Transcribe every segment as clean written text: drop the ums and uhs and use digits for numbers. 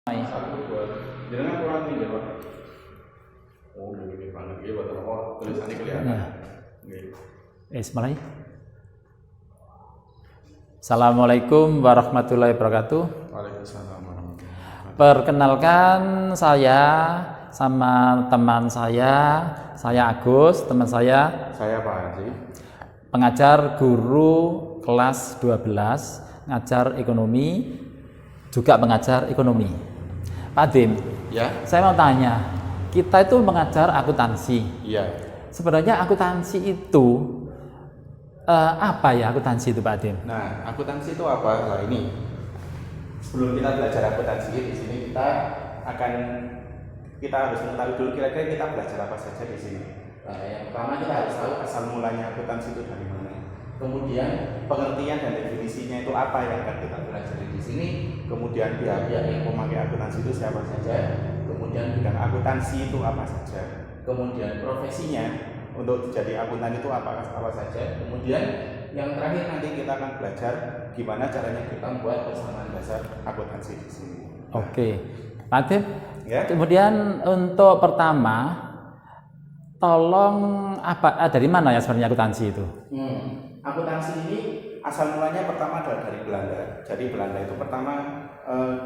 Satu buat jenengan kurang tinggi Pak. Oh, begini banget ya buat apa tulisannya kelihatan. Bismillah. Assalamualaikum warahmatullahi wabarakatuh. Waalaikumsalam warahmatullahi wabarakatuh. Perkenalkan saya sama teman saya Agus, teman saya Pak Haji. pengajar guru kelas 12, ngajar ekonomi, juga pengajar ekonomi. Pak Dim, Ya. saya mau tanya, kita itu mengajar akuntansi. Iya. Sebenarnya akuntansi itu apa ya akuntansi itu Pak Dim? Nah, akuntansi itu apa? Nah, ini sebelum kita belajar akuntansi di sini kita harus mengetahui dulu kira-kira kita belajar apa saja di sini. Nah, yang pertama kita harus tahu asal mulanya akuntansi itu dari mana. Kemudian pengertian dan definisinya itu apa yang akan kita pelajari di sini. Kemudian pihak-pihak yang memakai akuntansi itu siapa saja. Kemudian bidang akuntansi itu apa saja. Kemudian profesinya untuk jadi akuntan itu apa saja. Kemudian yang terakhir nanti kita akan belajar gimana caranya kita membuat persamaan dasar akuntansi di sini. Oke, Pak Dim. Ya. Kemudian untuk pertama, tolong dari mana ya sebenarnya akuntansi itu? Akuntansi ini asal mulanya pertama adalah dari Belanda. Jadi Belanda itu pertama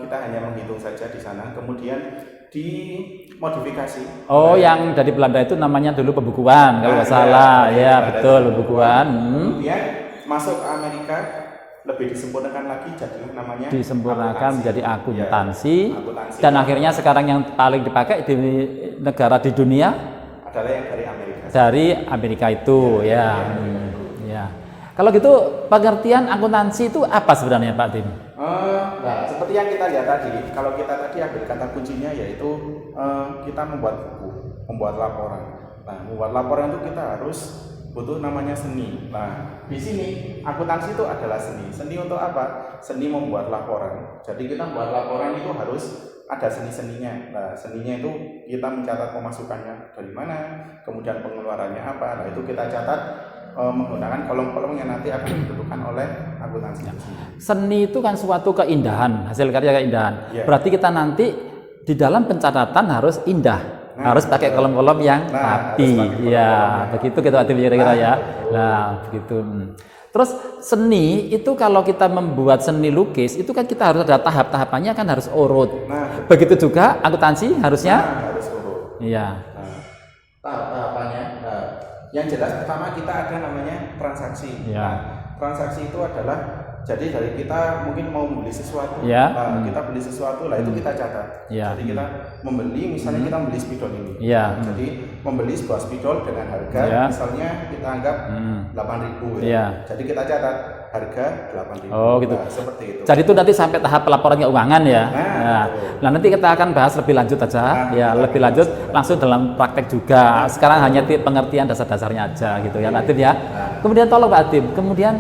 kita hanya menghitung saja di sana, kemudian dimodifikasi. Oh, yang dari Belanda itu namanya dulu pembukuan kalau nggak salah. Ya, betul, pembukuan. Kemudian masuk ke Amerika, lebih disempurnakan lagi jadi namanya Disempurnakan menjadi akuntansi. Ya, akuntansi. Dan akhirnya sekarang yang paling dipakai di negara di dunia adalah yang dari Amerika. dari Amerika itu, ya. Kalau gitu pengertian akuntansi itu apa sebenarnya Pak Dim? Nah, seperti yang kita lihat tadi, kalau kita tadi ambil kata kuncinya yaitu kita membuat buku, membuat laporan. Nah, membuat laporan itu kita harus butuh namanya seni. Nah, di sini akuntansi itu adalah seni. Seni untuk apa? Seni membuat laporan. Jadi kita membuat laporan itu harus ada seni-seninya. Nah, seninya itu kita mencatat pemasukannya dari mana, kemudian pengeluarannya apa. Nah, itu kita catat menggunakan kolom-kolom yang nanti akan ditentukan oleh akuntansi. Seni itu kan suatu keindahan, hasil karya keindahan. Ya. Berarti kita nanti di dalam pencatatan harus indah, harus pakai kolom-kolom yang rapi. Ya, begitu kita kira-kira ya. Nah, begitu. Terus seni itu kalau kita membuat seni lukis itu kan kita harus ada tahap-tahapannya, kan harus urut. Nah, begitu juga akuntansi harusnya. Harus urut. Iya. Tahapannya. Yang jelas pertama kita ada namanya transaksi. Ya. Nah, transaksi itu adalah jadi dari kita mungkin mau membeli sesuatu. Ya. Kita beli sesuatu lah itu kita catat. Ya. Jadi kita membeli misalnya kita membeli spidol ini. Ya. Jadi membeli sebuah spidol dengan harga misalnya kita anggap 8.000 ya. Ya. Jadi kita catat harga 8.000. Oh, gitu. Nah, seperti itu. Jadi itu nanti sampai tahap pelaporan keuangan ya. Nah, nanti kita akan bahas lebih lanjut aja. Lebih lanjut langsung dalam praktek juga. Sekarang hanya pengertian dasar-dasarnya aja gitu ya, Latif ya. Kemudian tolong Pak Atim, kemudian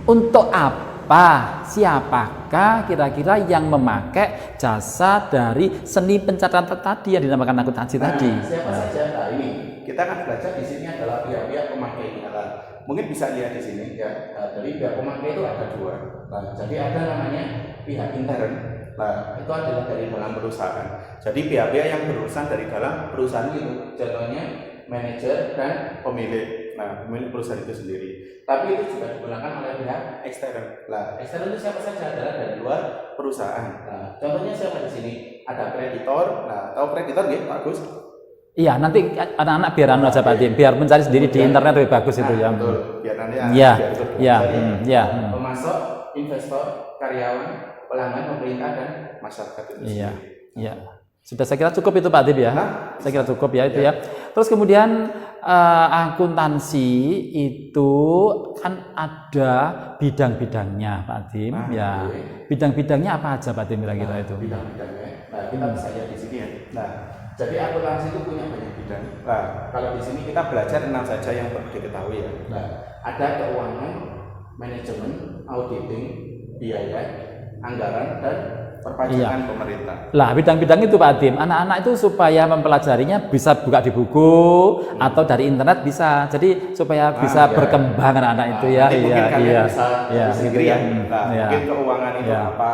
untuk apa, siapakah kira-kira yang memakai jasa dari seni pencatatan tadi yang dinamakan akuntansi tadi? Siapa saja? Nah, ini kita akan belajar di sini adalah pihak-pihak pemakai. Mungkin bisa lihat di sini ya. Dari pihak pemakai itu ada dua. Nah, jadi ada namanya pihak intern. Nah, itu adalah dari dalam perusahaan. Jadi pihak-pihak yang berurusan dari dalam perusahaan itu, contohnya manajer dan pemilik. Nah, pemilik perusahaan itu sendiri. Tapi itu juga digunakan oleh pihak ekstern. Nah, ekstern itu siapa saja adalah dari luar perusahaan. Nah, contohnya siapa di sini? Ada kreditor. Nah, tahu kreditor nggih, Pak Agus? Iya, nanti anak-anak biar aja Pak Tim, biar mencari sendiri di internet lebih bagus itu ya. Betul. Biar nanti pemasok, investor, karyawan, pelanggan, pemerintah dan masyarakat itu sendiri. Iya. Sudah saya kira cukup itu Pak Tim ya. Saya kira cukup ya itu ya. Terus kemudian akuntansi itu kan ada bidang-bidangnya Pak Tim ya. Bidang-bidangnya apa aja Pak Tim kira-kira itu? Bidang-bidangnya. Nah, kita bisa lihat di sini ya. Nah, jadi akuntansi itu punya banyak bidang. Nah, kalau di sini kita belajar 6 saja yang perlu diketahui ya. Nah, ada keuangan, manajemen, auditing, biaya, anggaran dan perpajakan pemerintah. Lah bidang-bidang itu Pak Adim, anak-anak itu supaya mempelajarinya bisa buka di buku atau dari internet bisa, jadi supaya bisa berkembang anak-anak itu ya. Mungkin kalian bisa sendiri ya. Iya. Mungkin keuangan itu apa,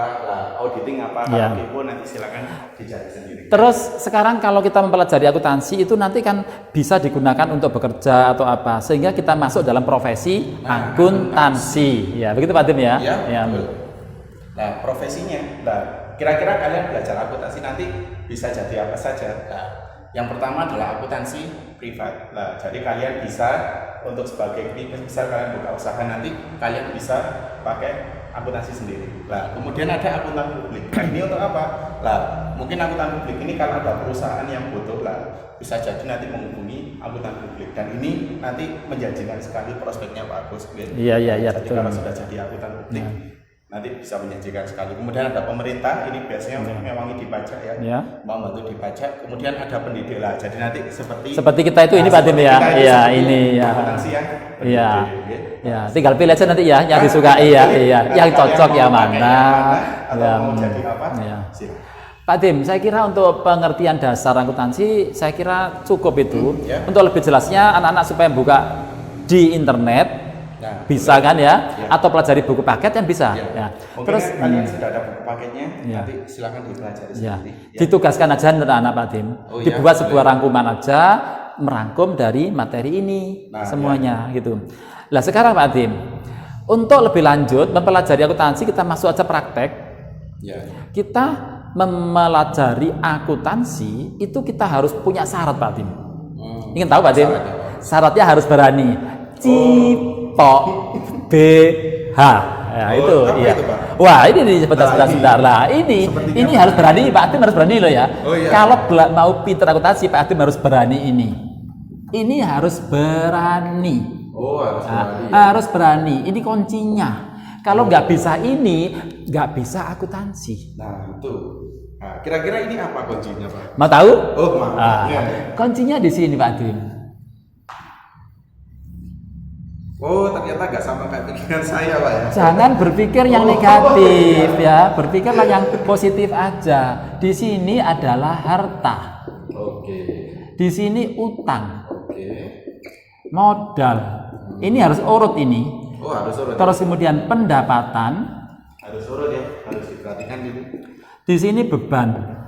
auditing apa, kalau kepo nanti silakan dicari sendiri. Terus sekarang kalau kita mempelajari akuntansi itu nanti kan bisa digunakan untuk bekerja atau apa, sehingga kita masuk dalam profesi akuntansi. Ya, begitu Pak Adim ya. Iya. Nah, profesinya, kira-kira kalian belajar akuntansi nanti bisa jadi apa saja. Yang pertama adalah akuntansi privat. Jadi kalian bisa untuk sebagai misal kalian buka usaha nanti kalian bisa pakai akuntansi sendiri. Kemudian ada akuntan publik. Ini untuk apa? Mungkin akuntan publik ini kalau ada perusahaan yang butuh bisa jadi nanti menghubungi akuntan publik, dan ini nanti menjanjikan sekali prospeknya bagus. Iya, jadi betul. kalau sudah jadi akuntan publik nanti bisa menjanjikan sekali. Kemudian ada pemerintah, ini biasanya mewangi di pajak ya, membantu di pajak. Kemudian ada pendidik jadi nanti seperti kita itu ini Pak Adim ya. Iya, ini ya. Iya. Ya, tinggal pilih aja nanti ya yang disukai ya. Yang cocok ya mana. Atau mau jadi apa? Pak Adim, saya kira untuk pengertian dasar akuntansi saya kira cukup itu. Untuk lebih jelasnya anak-anak supaya buka di internet bisa kan ya, atau pelajari buku paket kan bisa. Terus kalian sudah ada buku paketnya, nanti silakan dipelajari sendiri. Ditugaskan aja anak-anak Pak Adim, dibuat sebuah rangkuman aja, merangkum dari materi ini semuanya gitu. Lah sekarang Pak Adim, untuk lebih lanjut mempelajari akuntansi kita masuk aja praktek. Kita mempelajari akuntansi itu kita harus punya syarat Pak Adim. Ingin tahu Pak Adim? Syaratnya harus berani. Cipok BH. Itu iya. Wah, ini sebentar lah. Ini harus berani, Pak Adim harus berani loh ya. Kalau mau pinter akuntansi, Pak Adim harus berani ini. Ini harus berani. Harus berani. Ini kuncinya. Kalau nggak bisa ini, nggak bisa akuntansi. Nah, itu. Kira-kira ini apa kuncinya, Pak? Mau tahu? Kuncinya di sini, Pak Adim. Ternyata nggak sama kayak pikiran saya, Pak ya. Jangan berpikir yang negatif ya, berpikirlah yang positif aja. Di sini adalah harta. Di sini utang. Modal. Ini harus urut ini. Harus urut. Terus kemudian pendapatan. Harus urut ya, harus diperhatikan ini. Di sini beban.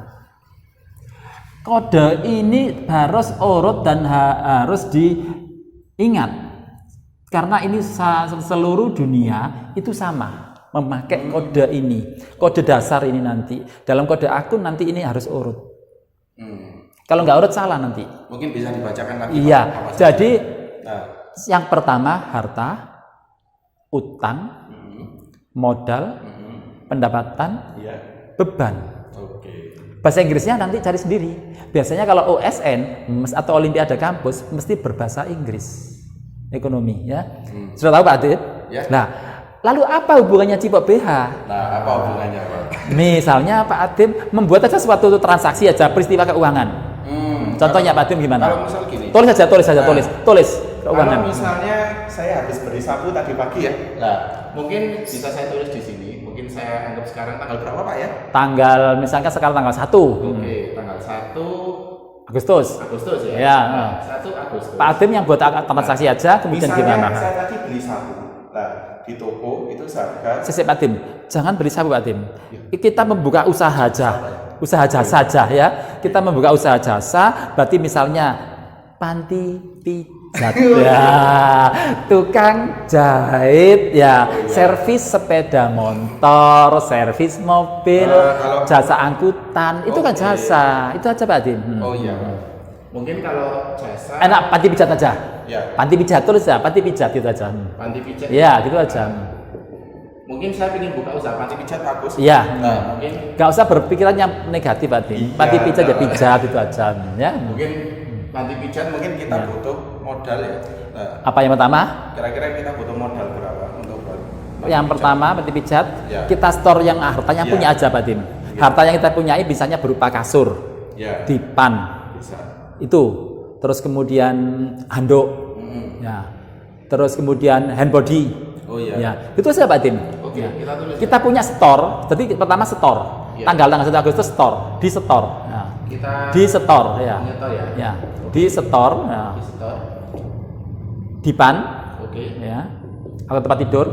Kode ini harus urut dan harus diingat. Karena ini seluruh dunia itu sama memakai kode ini, kode dasar ini nanti. Dalam kode akun nanti ini harus urut. Kalau nggak urut salah nanti. Mungkin bisa dibacakan lagi. Iya. Jadi yang pertama harta, utang, modal, pendapatan, beban. Bahasa Inggrisnya nanti cari sendiri. Biasanya kalau OSN atau Olimpiade kampus mesti berbahasa Inggris. Ekonomi ya. Sudah tahu Pak Adim? Ya. Nah, lalu apa hubungannya Cipok BH? Apa hubungannya, Pak? Misalnya Pak Adim membuat aja suatu transaksi aja peristiwa keuangan. Contohnya Pak Adim gimana? Kalau misal gini. Tulis keuangan. Kalau misalnya saya habis beli sapu tadi pagi ya. Mungkin bisa saya tulis di sini. Mungkin saya anggap sekarang tanggal berapa, Pak ya? Misalkan sekarang tanggal 1. Tanggal 1 Agustus ya. 1 Agustus. Pak Adim yang buat transaksi aja, kemudian misalnya gimana? Saya tadi beli sapu. Di toko itu seharga. Pak Adim, jangan beli sapu Pak Adim. Kita membuka usaha jasa aja ya. Kita membuka usaha jasa, berarti misalnya panti pijat ya, tukang jahit ya, servis sepeda motor, servis mobil, jasa angkutan, itu kan jasa. Itu aja Pak Adim. Mungkin kalau jasa enak panti pijat aja. Panti pijat tulis ya, panti pijat gitu aja. Panti pijat. Ya, gitu aja. Mungkin saya ingin buka usaha panti pijat bagus. Iya. Mungkin nggak usah berpikiran yang negatif Pak Adim. Panti pijat ya pijat itu aja ya. Mungkin panti pijat mungkin kita butuh modal ya. Apa yang pertama? Kira-kira kita butuh modal berapa untuk yang pertama panti pijat, kita store yang hartanya punya aja Pak Adim. Harta yang kita punyai bisanya berupa kasur, dipan, itu, terus kemudian handuk, terus kemudian hand body, itu saja Pak Adim. Kita tulis. Kita punya store, jadi pertama store. tanggal 1 Agustus di setor. Nah, Kita di setor ya. nyetor ya. Ya, di setor ya. Di setor. Dipan Oke. ya. Atau tempat tidur.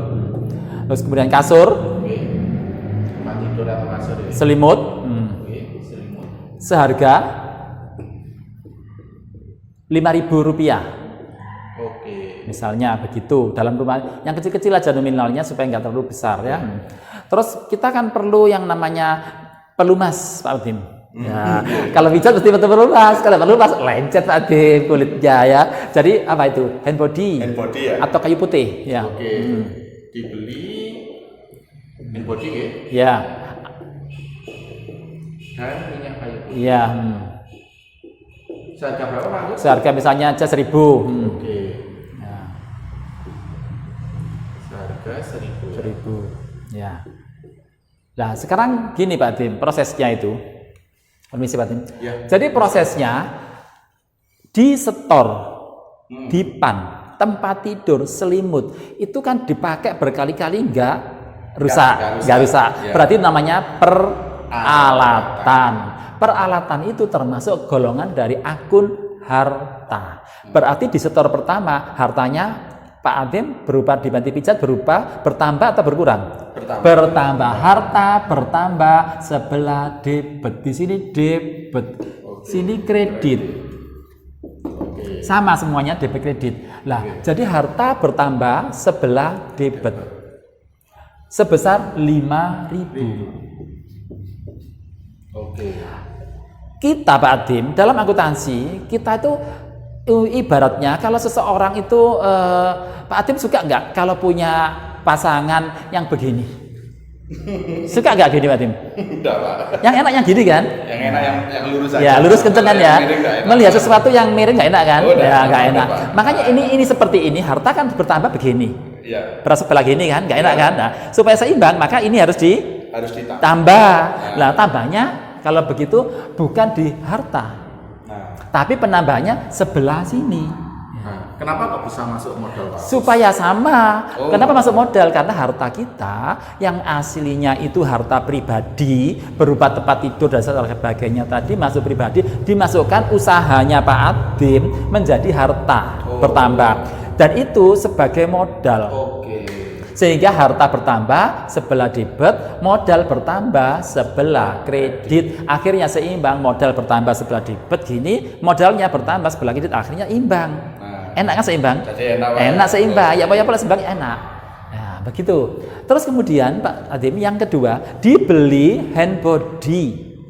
Terus kemudian kasur, Oke. Tempat tidur atau kasur ya. selimut, Oke, selimut. seharga Rp5.000. Oke. Misalnya begitu, dalam rumah yang kecil-kecil aja nominalnya supaya nggak terlalu besar ya. Terus kita kan perlu yang namanya pelumas Pak Udim. Ya, kalau pijat mesti betul pelumas, kalau pelumas lencet Pak Udim kulitnya ya. Jadi apa itu? Hand body Hand body ya. atau kayu putih ya. Oke. Dibeli hand body ya. Ya, Dan minyak kayu putih. ya. Seharga berapa Pak? Seharga misalnya aja 1.000. Oke. Ya, Seharga 1.000. 1.000. Ya. Nah, sekarang gini Pak Dim, prosesnya itu. Permisi Pak Dim. Ya. Jadi prosesnya di setor, dipan, tempat tidur, selimut itu kan dipakai berkali-kali nggak rusak, nggak rusak. Ya. Berarti namanya peralatan. Peralatan itu termasuk golongan dari akun harta. Berarti di setor pertama hartanya Pak Adim berupa dibanti pijat berupa bertambah atau berkurang? Bertambah. Harta bertambah sebelah debit. Di sini debit, sini kredit. Sama semuanya debit kredit. Lah, jadi harta bertambah sebelah debit sebesar 5.000. Oke. Kita Pak Adim dalam akuntansi kita itu ibaratnya kalau seseorang itu Pak Adim suka nggak kalau punya pasangan yang begini? Suka nggak gini Pak Adim? Udah Pak. Yang enak yang gini kan? Yang enak yang lurus aja. Ya lurus kenceng kan ya. Yang miring nggak enak. Melihat sesuatu yang miring nggak enak kan? Oh, Ya nggak enak. Pak. Makanya ini seperti ini harta kan bertambah begini. Iya. Bersebelah gini kan? Nggak enak kan? Nah, supaya seimbang maka ini harus Harus ditambah. ditambah. Lah tambahnya kalau begitu bukan di harta, Nah, tapi penambahannya sebelah sini. kenapa kok bisa masuk modal Pak? Supaya sama. Oh. Kenapa masuk modal? Karena harta kita yang aslinya itu harta pribadi berupa tempat tidur dan sebagainya tadi masuk pribadi, dimasukkan usahanya Pak Adim menjadi harta bertambah. Dan itu sebagai modal. Oke. Sehingga harta bertambah sebelah debit, modal bertambah sebelah kredit. Akhirnya seimbang, modal bertambah sebelah debit gini, modalnya bertambah sebelah kredit, akhirnya imbang. Enak kan seimbang? Jadi enak, Pak. Enak seimbang. Ya apa-apa seimbang enak. Nah, begitu. Terus kemudian Pak Adim yang kedua, dibeli hand body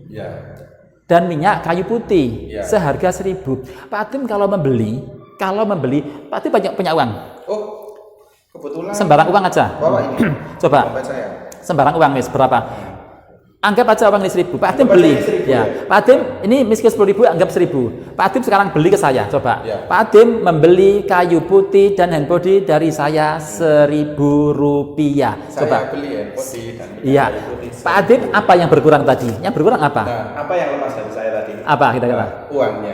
Ya. dan minyak kayu putih Ya. seharga 1.000. Pak Adim kalau membeli, Pak Adim banyak punya uang. Oh, kebetulan. Sembarang uang aja. Bawa ini. Coba. Dompet saya. Sembarang uang wis berapa? Anggap aja uang ini 1.000. Pak Adim Anggap beli. aja 1.000 Ya. ya. Pak Adim ini miskin 10.000 anggap 1.000. Pak Adim sekarang beli ke saya. Coba. Ya. Pak Adim membeli kayu putih dan hand body dari saya Rp1.000. Coba. Saya beli handphone dan Iya. kayu putih. Pak Adim apa yang berkurang tadi? Yang berkurang apa? Nah, apa yang lepas dari saya tadi? Apa kira-kira? Uangnya.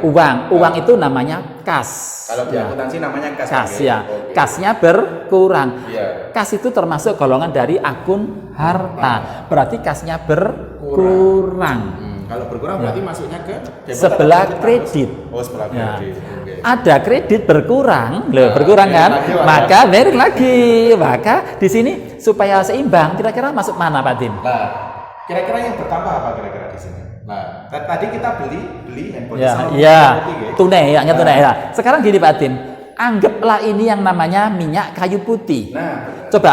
Uang itu namanya kas. Kalau di Ya. akuntansi namanya kas. Kas Oke. ya. Oke. Kasnya berkurang. Iya. Kas itu termasuk golongan dari akun harta. Berarti kasnya berkurang. Kalau berkurang berarti masuknya ke debit Sebelah atau kredit. Oh, sebelah Ya. kredit. Oke. Ada kredit berkurang, loh, berkurang miring kan? lagi, Pak. Maka miring lagi. Maka di sini supaya seimbang, kira-kira masuk mana Pak Dim? Nah, kira-kira yang bertambah apa kira-kira di sini? Nah, tadi kita beli handphone Ya, sama ya, putih, ya. tunai, ya, tunai. Ya. Sekarang gini Pak Dim, anggaplah ini yang namanya minyak kayu putih. Nah, Coba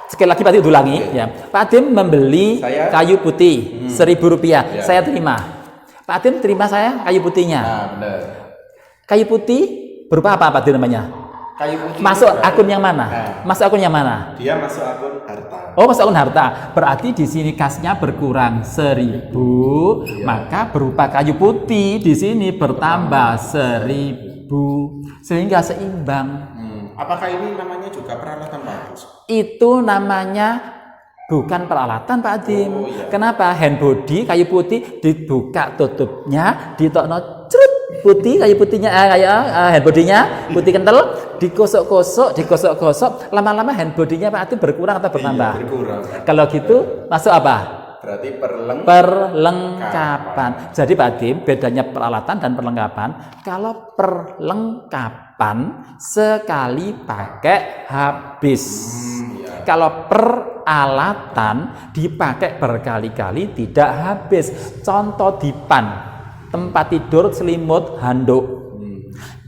sekali lagi Pak Dim ulangi. Ya. Pak Dim membeli Saya- kayu putih Rp1.000. Ya. Saya terima. Pak Dim terima saya kayu putihnya. nah benar. Kayu putih berupa apa Pak Dim namanya? Kayu putih Masuk itu akun yang mana? Nah. Masuk akun yang mana? Dia masuk akun harta. Oh, masuk akun harta. Berarti di sini kasnya berkurang 1.000, maka berupa kayu putih di sini bertambah 1.000 sehingga seimbang. Apakah ini namanya juga peralatan bagus? Itu namanya bukan peralatan Pak Adim. Oh, iya. Kenapa? Hand body kayu putih dibuka tutupnya, ditokno crut putih kayu putihnya hand bodinya putih kental, digosok-gosok, lama-lama hand bodinya Pak Adim berkurang atau bertambah? Iya, berkurang. Kalau gitu masuk apa? berarti perlengkapan. Jadi Pak Adim, bedanya peralatan dan perlengkapan. Kalau perlengkapan sekali pakai habis. Ya. Kalau peralatan dipakai berkali-kali tidak habis. Contoh dipan, tempat tidur, selimut, handuk.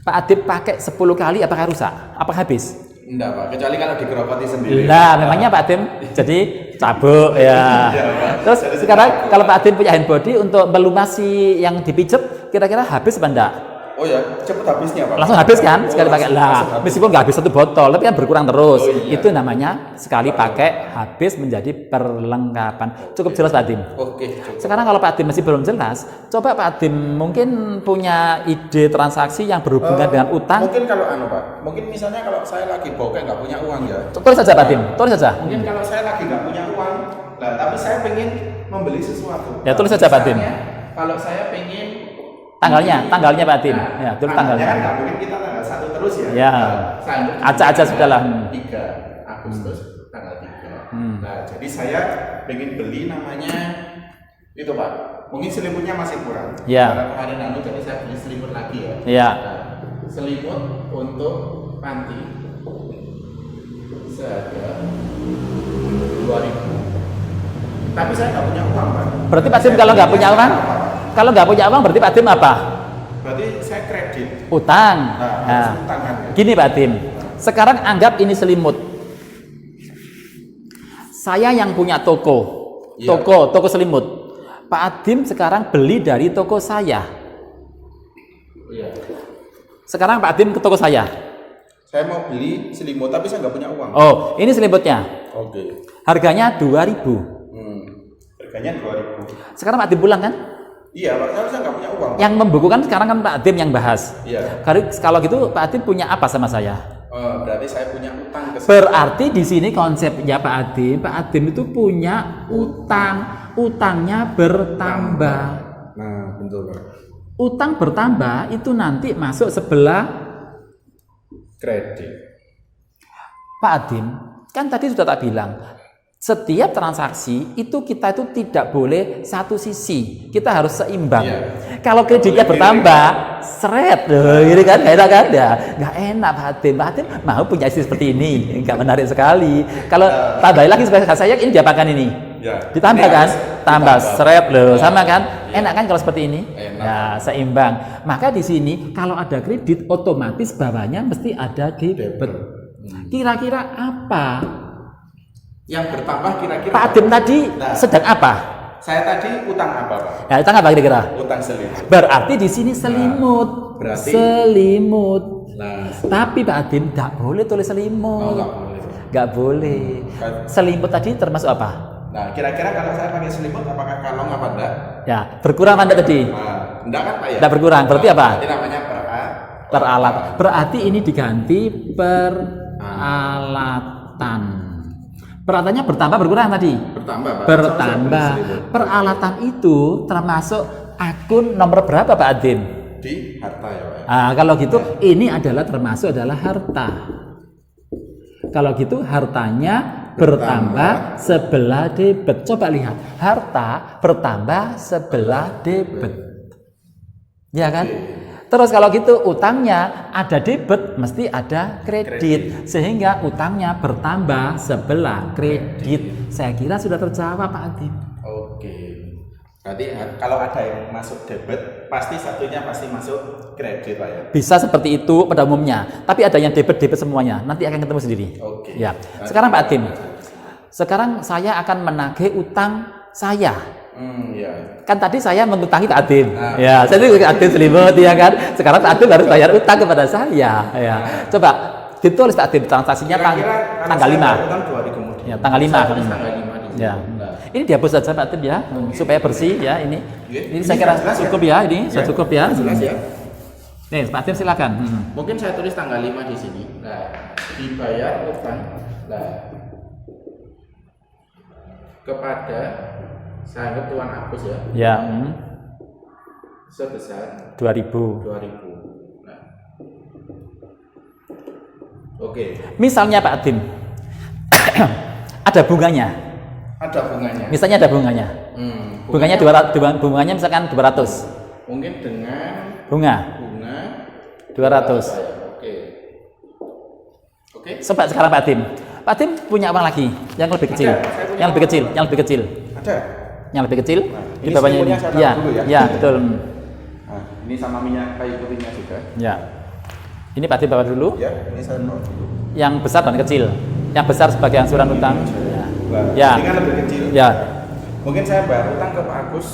Pak Adim pakai 10 kali apakah rusak? Apakah habis? Enggak, Pak. Kecuali kalau digerogoti sendiri. Nah, memangnya Pak Adim jadi cabuk ya. Terus sekarang kalau Pak Adim punya handbody untuk melumasi yang dipijet, kira-kira habis apa enggak? Oh ya, cepet habisnya, Pak. Langsung habis kan? Sekali pakai. langsung Lah, habis. meskipun nggak habis 1 botol, tapi kan berkurang terus. Oh, iya. Itu namanya sekali pakai habis menjadi perlengkapan. Cukup jelas Pak Adim? Oke, cukup. Sekarang kalau Pak Adim masih belum jelas, coba Pak Adim mungkin punya ide transaksi yang berhubungan dengan utang. Mungkin kalau Pak, mungkin misalnya kalau saya lagi bokeh nggak punya uang ya. Tulis saja Pak Adim, tulis saja. Mungkin kalau saya lagi nggak punya uang, lah tapi saya pengen membeli sesuatu. Ya, tulis saja, Pak Adim. Misalnya, kalau saya pengen Tanggalnya Pak Adim. Nah, Ya, tulis tanggalnya. kan nggak mungkin kita tanggal 1 terus ya. Ya. Saya ambil Acak-acak sudahlah. 3 Agustus tanggal 3. Nah, jadi saya pengen beli namanya itu Pak. Mungkin selimutnya masih kurang. Ya. Karena kemarin jadi saya beli selimut lagi ya. Ya. Nah, selimut untuk panti seharga 2.000. Tapi saya nggak punya uang, Pak. Berarti Pak Adim kalau nggak punya uang, berarti Pak Adim apa? Berarti saya kredit. Utang. Nah, Nah, harus utang kan ya? gini Pak Adim, sekarang anggap ini selimut. Saya yang punya toko, Iya. toko selimut. Pak Adim sekarang beli dari toko saya. Iya. Sekarang Pak Adim ke toko saya. Saya mau beli selimut tapi saya nggak punya uang. Oh, ini selimutnya. Oke. Harganya 2.000. Harganya 2.000. Sekarang Pak Adim pulang kan? Iya, Pak. Saya nggak punya uang. Yang membukukan sekarang kan Pak Adim yang bahas. Iya. Kalau gitu Pak Adim punya apa sama saya? Berarti saya punya utang ke Berarti di sini konsepnya Pak Adim itu punya utang. Utangnya bertambah. Nah, betul, Pak. Utang bertambah itu nanti masuk sebelah Kredit. Pak Adim. Kan tadi sudah tak bilang, setiap transaksi itu kita itu tidak boleh satu sisi, kita harus seimbang. Iya. Kalau kreditnya bertambah, seret, gitu kan, nggak enak kan? Ya, nggak enak Pak Adim. Pak Adim mau punya istri seperti ini, nggak menarik sekali. Kalau tambahin lagi sebagai saya ini diapakan ini? Ya. Ditambah Ini kan? harus Tambah ditambah. seret loh, Ya. sama kan? Ya. Enak kan kalau seperti ini? Enak. Ya, seimbang. Maka di sini kalau ada kredit otomatis bawahnya mesti ada debit. Kira-kira apa? Yang bertambah kira-kira Pak Adim tadi Nah. sedang apa? Saya tadi utang apa, Pak? Ya, utang apa kira-kira? Utang selimut. Berarti di sini selimut. berarti- Selimut. Nah, Tapi Pak Adim tidak boleh tulis selimut. nggak boleh. Nggak boleh. Selimut tadi termasuk apa? Nah, kira-kira kalau saya pakai selimut apakah kalong apa enggak? Ya, berkurang anda tadi. Nah, enggak kan, Pak ya? Enggak berkurang. Berarti apa? Berarti namanya Peralat. Berarti ini diganti peralatan. Peralatannya bertambah berkurang tadi. Bertambah, Pak. Bertambah. Peralatan itu termasuk akun nomor berapa Pak Adim? Di harta ya, Pak. Ah, kalau gitu ini termasuk adalah harta. Kalau gitu hartanya bertambah sebelah debit. Coba lihat, harta bertambah sebelah debit. Ya kan? Terus kalau gitu utangnya ada debit, mesti ada kredit. Sehingga utangnya bertambah sebelah kredit. Saya kira sudah terjawab Pak Adim. Oke. Berarti kalau ada yang masuk debit, pasti satunya pasti masuk kredit, Pak ya. Bisa seperti itu pada umumnya. Tapi ada yang debit semuanya. Nanti akan ketemu sendiri. Oke. Ya. Sekarang Pak Adim. Sekarang saya akan menagih utang saya. Ya. Kan tadi saya mengutangi Pak Adim. Nah. Ya, saya itu Adim selimut ya kan. Sekarang Pak Adim harus bayar utang kepada saya. Ya. Coba ditulis Pak Adim transaksinya Kira-kira tanggal 5. Utang 2 hari kemudian. Ya, tanggal 5. Saya tulis tanggal 5 di sini. Ya. Nah. Ini dihapus saja Pak Adim ya, supaya bersih ya ini. Ini saya kira jelas ya? cukup ya ini, sudah Ya, cukup ya. jelas ya. Nih, Pak Adim silakan. Mungkin saya tulis tanggal 5 di sini. Nah, dibayar utang. Nah, kepada saya anggap Tuan Agus ya. Ya, Sebesar 2.000. 2.000. Nah. Oke, Misalnya Pak Adim, ada bunganya. ada bunganya. Misalnya ada bunganya. Bunganya 200, bunganya misalkan 200. Mungkin dengan Bunga bunga 200. Oke. Oke. Coba sekarang Pak Adim. Pak Adim punya uang lagi yang lebih kecil. Ada, saya punya Yang lebih kecil, yang lebih kecil. Ada. Yang lebih kecil Nah, di ini bawahnya ini. simbolnya saya taruh Iya, dulu ya. iya, betul. Nah, ini sama minyak kayu putihnya juga. Ya. Ini Pak Adim bawa dulu. Ya, ini saya taruh dulu. Yang besar dan kecil. Yang besar sebagai angsuran utang. Nah, Ya. ini kan lebih kecil. Ya. Mungkin saya bayar utang ke Pak Agus,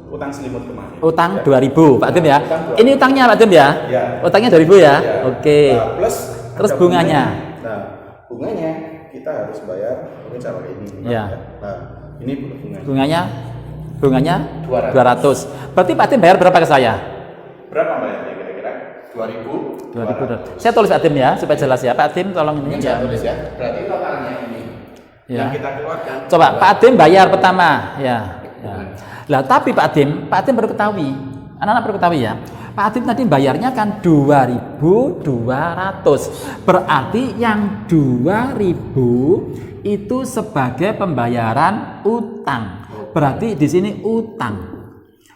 utang selimut kemarin. Utang Ya. 2.000, Pak Adim ya. Utang 2.000. Ini utangnya Pak Adim ya. Ya. Utangnya 2.000 ya. Ya. Oke. Nah, plus Terus ada bunganya. Nah, bunganya kita harus bayar mungkin sama kayak ini. Ya. Nah, ini bunganya. Bunganya 200. 200. Berarti Pak Adim bayar berapa ke saya? Berapa bayarnya kira-kira? 2.000. 2.000. Saya tulis Pak Adim ya supaya jelas ya. Pak Adim tolong ini Ini ya. saya tulis ya. Berarti totalnya ini. Ya. Yang kita keluarkan. Coba Pak Adim bayar pertama ya. Ya. Lah tapi Pak Adim perlu ketahui. Anak-anak perlu ketahui ya. Pak Adim tadi bayarnya kan 2.200. Berarti yang 2.000 itu sebagai pembayaran utang. Berarti di sini utang.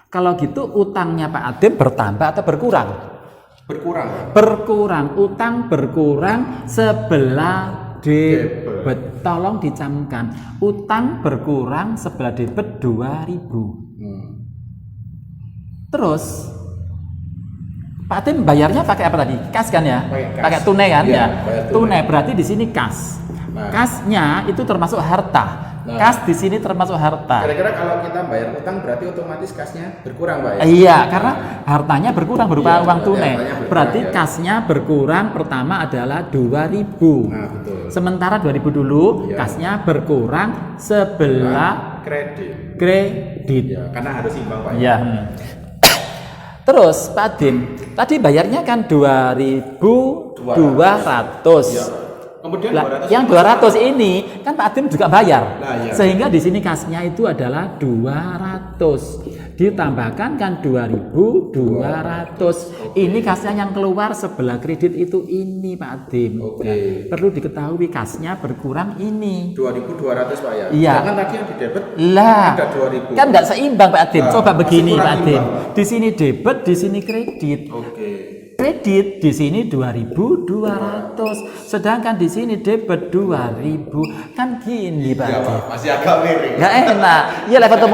Kalau gitu utangnya Pak Adim bertambah atau berkurang? Berkurang. Berkurang. Utang berkurang sebelah debit. Tolong dicamkan. Utang berkurang sebelah debit 2.000. Terus Pak Adim bayarnya pakai apa tadi? Kas kan ya? Pakai tunai kan Iya, ya? bayar Tunai berarti di sini kas. Nah. Kasnya itu termasuk harta. Nah. Kas di sini termasuk harta. Kira-kira kalau kita bayar utang berarti otomatis kasnya berkurang, Pak ya? Iya, karena hartanya berkurang berupa Iya, uang tunai. hartanya berkurang, Berarti ya. kasnya berkurang pertama adalah 2.000. Nah, betul. Sementara 2.000 dulu, Iya. kasnya berkurang sebelah Kredit. kredit. Ya, karena harus imbang, Pak. Ya. Terus Pak Adim, tadi bayarnya kan 2.200. Ya. Kemudian Lah, 200 yang 200 ini kan Pak Adim juga bayar. Nah, iya. Sehingga di sini kasnya itu adalah 200. Ditambahkan kan 2.200. Ini kasnya yang keluar sebelah kredit itu ini Pak Adim. Oke. Ya, perlu diketahui kasnya berkurang ini. 2.200, Pak ya? Iya. Jangan tadi yang di debit Lah, ada 2.000. kan nggak seimbang Pak Adim. Nah, Coba masih begini kurang Pak Adim. imbang. Di sini debit, di sini kredit. Oke. Kredit di sini 2.200, sedangkan di sini debit 2.000. Kan gini Pak Ya, Adim. Pak, masih agak miring. Nggak enak. Ya level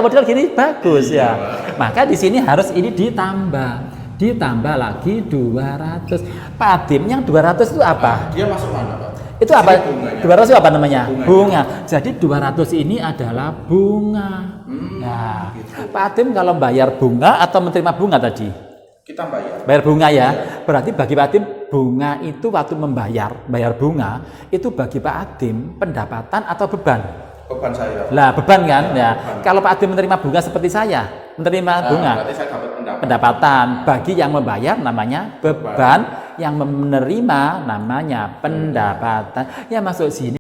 model gini bagus ya. Maka di sini harus ini ditambah lagi 200. Pak Adim yang 200 itu apa? Dia masuk mana, Pak? Itu apa? Ini bunganya. 200 itu apa namanya? Bunganya. Bunga. Jadi 200 ini adalah bunga. Nah, gitu. Pak Adim kalau bayar bunga atau menerima bunga tadi? Kita bayar. Bayar bunga ya. Berarti bagi Pak Adim bunga itu waktu bayar bunga itu bagi Pak Adim pendapatan atau beban? Beban saya. Lah beban kan ya. Beban. Kalau Pak Adim menerima bunga seperti saya, menerima bunga Berarti saya dapat pendapatan. Bagi yang membayar namanya beban, yang menerima namanya pendapatan. Ya masuk sini.